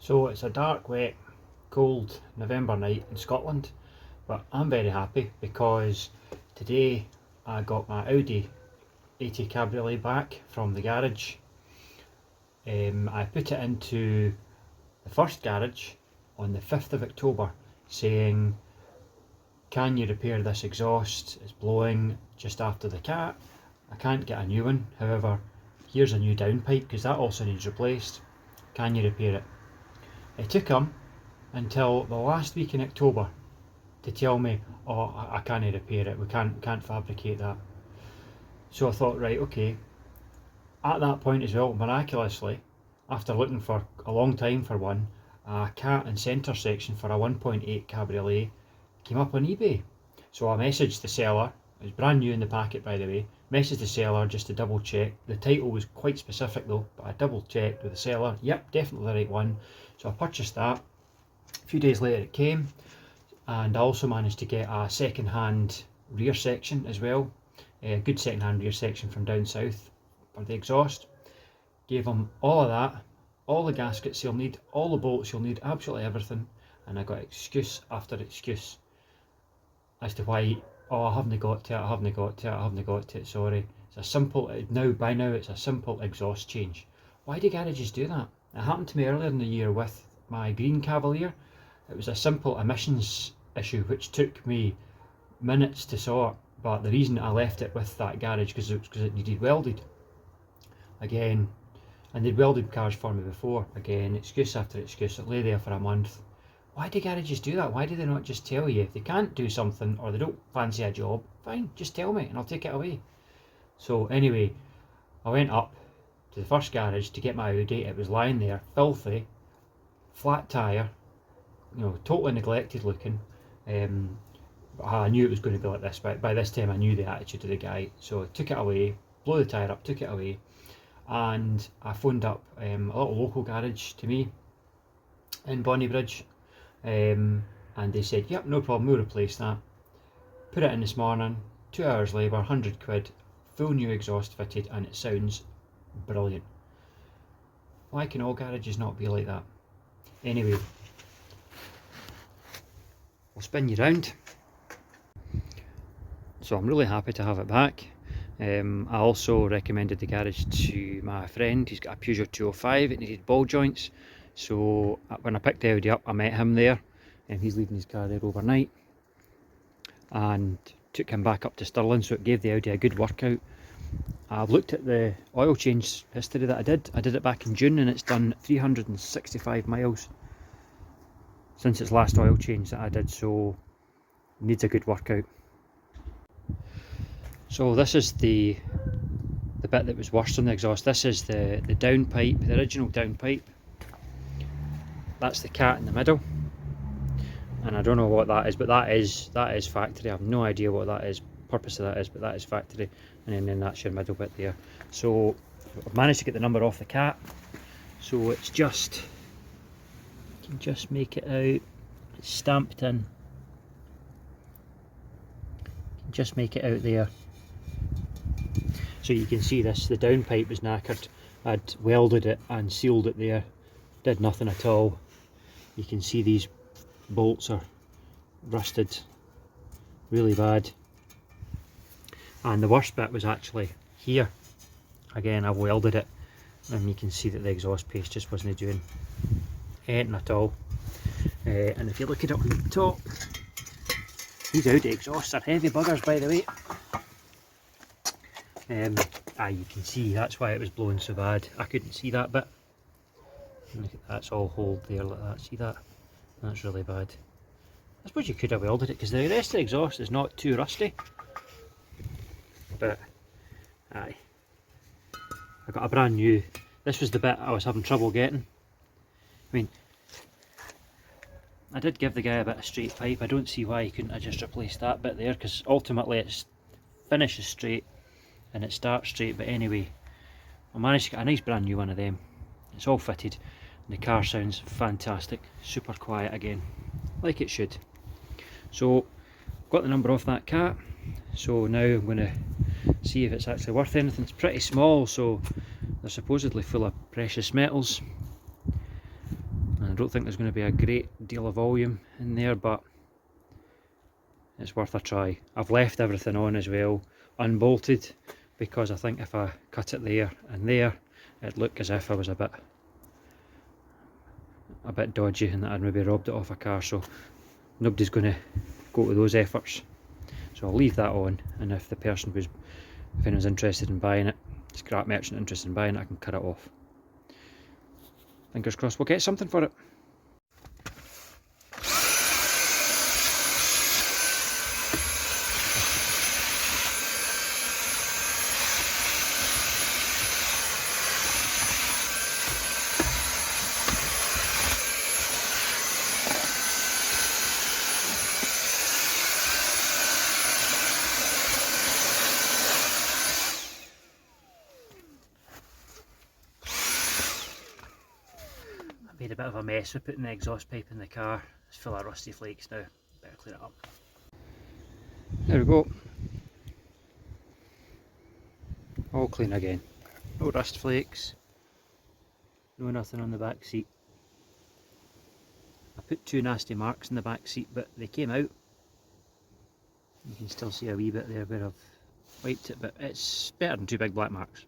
So it's a dark, wet, cold November night in Scotland, but I'm very happy because today I got my Audi B4 Cabriolet back from the garage. I put it into the first garage on the 5th of October saying, can you repair this exhaust? It's blowing just after the cat. I can't get a new one, however here's a new downpipe because that also needs replaced. Can you repair it? It took him until the last week in October to tell me, oh, I can't repair it, we can't fabricate that. So I thought, right, okay. At that point as well, miraculously, after looking for a long time for one, a cat and centre section for a 1.8 Cabriolet came up on eBay. So I messaged the seller, it was brand new in the packet by the way, messaged the seller just to double check. The title was quite specific though, but I double checked with the seller, yep, definitely the right one. So I purchased that. A few days later it came, and I also managed to get a second-hand rear section as well. A good second-hand rear section from down south for the exhaust. Gave them all of that, all the gaskets you'll need, all the bolts you'll need, absolutely everything, and I got excuse after excuse as to why, oh, I haven't got to it, sorry. It's a simple, by now it's a simple exhaust change. Why do garages do that? It happened to me earlier in the year with my green Cavalier. It was a simple emissions issue which took me minutes to sort, but the reason I left it with that garage because it needed welded. Again, and they'd welded cars for me before. Again, excuse after excuse. It lay there for a month. Why do garages do that? Why do they not just tell you? If they can't do something or they don't fancy a job, fine, just tell me and I'll take it away. So anyway, I went up to the first garage to get my Audi. It was lying there, filthy, flat tyre, you know, totally neglected looking. But I knew it was going to be like this. By this time I knew the attitude of the guy. So I took it away, blew the tyre up, took it away, and I phoned up a little local garage to me in Bonnybridge, and they said, yep, no problem, we'll replace that. Put it in this morning, 2 hours labour, 100 quid, full new exhaust fitted, and it sounds brilliant. Why can all garages not be like that? Anyway, I'll spin you round. So I'm really happy to have it back. I also recommended the garage to my friend. He's got a Peugeot 205, it needed ball joints. So when I picked the Audi up, I met him there, and he's leaving his car there overnight. And took him back up to Stirling, so it gave the Audi a good workout. I've looked at the oil change history that I did. I did it back in June, and it's done 365 miles since its last oil change that I did, so it needs a good workout. So this is the bit that was worse on the exhaust. This is the downpipe, the original downpipe. That's the cat in the middle, and I don't know what that is, but that is factory. I have no idea what that is, purpose of that is, but that is factory. And then that's your middle bit there. So I've managed to get the number off the cat, so it's just, you can just make it out, it's stamped in, you can just make it out there. So you can see this, the downpipe was knackered. I'd welded it and sealed it there, did nothing at all. You can see these bolts are rusted really bad, and the worst bit was actually here. Again, I've welded it, and you can see that the exhaust paste just wasn't doing anything at all. And if you look at it on the top, these Audi exhausts are heavy buggers, by the way. You can see that's why it was blowing so bad. I couldn't see that bit. Look at that's all holed there like that. See that? That's really bad. I suppose you could have welded it because the rest of the exhaust is not too rusty. But aye, I got a brand new. This was the bit I was having trouble getting. I mean, I did give the guy a bit of straight pipe. I don't see why he couldn't have just replaced that bit there, because ultimately it finishes straight and it starts straight. But anyway, I managed to get a nice brand new one of them. It's all fitted, and the car sounds fantastic, super quiet again, like it should. So got the number off that cat, so now I'm going to see if it's actually worth anything. It's pretty small, so they're supposedly full of precious metals, and I don't think there's going to be a great deal of volume in there, but it's worth a try. I've left everything on as well, unbolted, because I think if I cut it there and there, it'd look as if I was a bit dodgy and that I'd maybe robbed it off a car, so nobody's going to go to those efforts. So I'll leave that on, and if anyone's interested in buying it, scrap merchant interested in buying it, I can cut it off. Fingers crossed we'll get something for it. Made a bit of a mess with putting the exhaust pipe in the car. It's full of rusty flakes now. Better clean it up. There we go. All clean again. No rust flakes. No nothing on the back seat. I put 2 nasty marks in the back seat, but they came out. You can still see a wee bit there where I've wiped it, but it's better than 2 big black marks.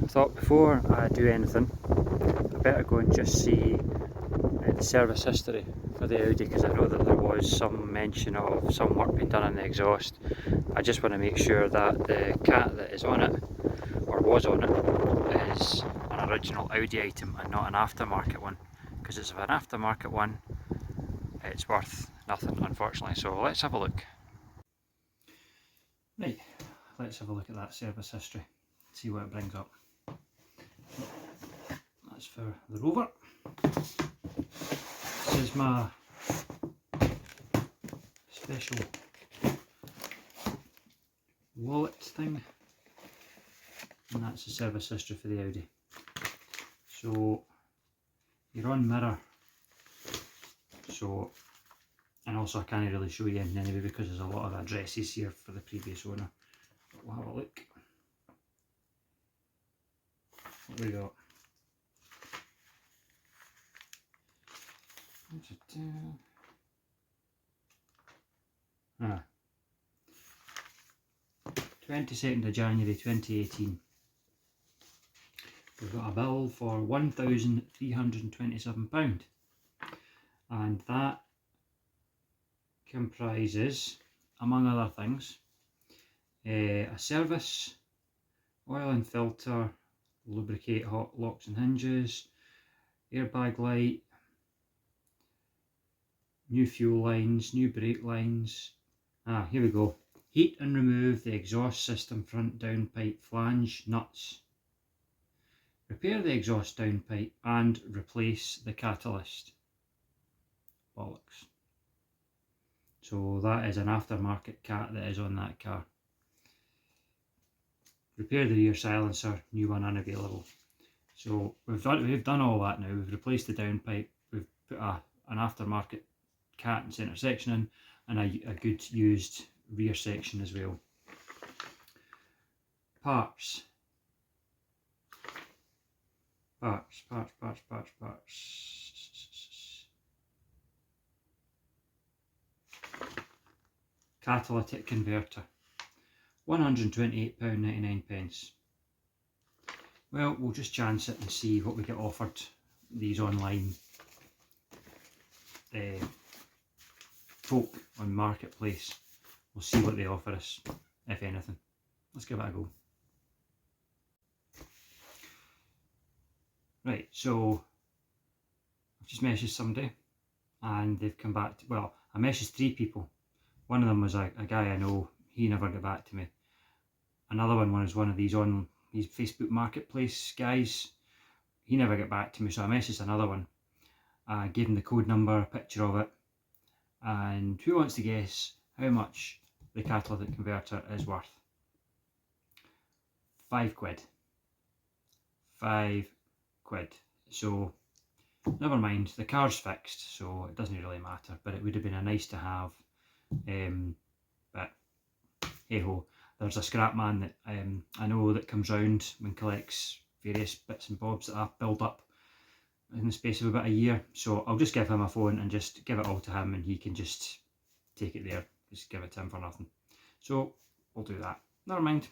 I thought before I do anything, I better go and just see the service history for the Audi, because I know that there was some mention of some work being done on the exhaust. I just want to make sure that the cat that is on it, or was on it, is an original Audi item and not an aftermarket one, because it's an aftermarket one, it's worth nothing, unfortunately. So let's have a look. Right, let's have a look at that service history, see what it brings up. That's for the Rover. This is my special wallet thing, and that's the service history for the Audi. So you're on mirror, so, and also I can't really show you anything anyway because there's a lot of addresses here for the previous owner, but we'll have a look. What we got? Ah, 22nd of January 2018. We've got a bill for £1,327, and that comprises, among other things, a service, oil and filter, lubricate hot locks and hinges, airbag light, new fuel lines, new brake lines. Ah, here we go. Heat and remove the exhaust system front downpipe flange nuts. Repair the exhaust downpipe and replace the catalyst. Bollocks. So that is an aftermarket cat that is on that car. Repair the rear silencer, new one unavailable. So we've done all that now. We've replaced the downpipe. We've put an aftermarket cat and centre section in, and a good used rear section as well. Parts. Catalytic converter, £128.99. Well, we'll just chance it and see what we get offered these online folk on Marketplace. We'll see what they offer us, if anything. Let's give it a go. Right, so I've just messaged somebody and they've come back to, well, I messaged 3 people. One of them was a guy I know, he never got back to me. Another one was one of these Facebook Marketplace guys, he never got back to me, so I messaged another one. I gave him the code number, a picture of it, and who wants to guess how much the catalytic converter is worth? £5. £5. So never mind, the car's fixed, so it doesn't really matter, but it would have been a nice to have. But hey ho, there's a scrap man that I know that comes round and collects various bits and bobs that I build up in the space of about a year. So I'll just give him a phone and just give it all to him, and he can just take it there. Just give it to him for nothing. So we'll do that. Never mind.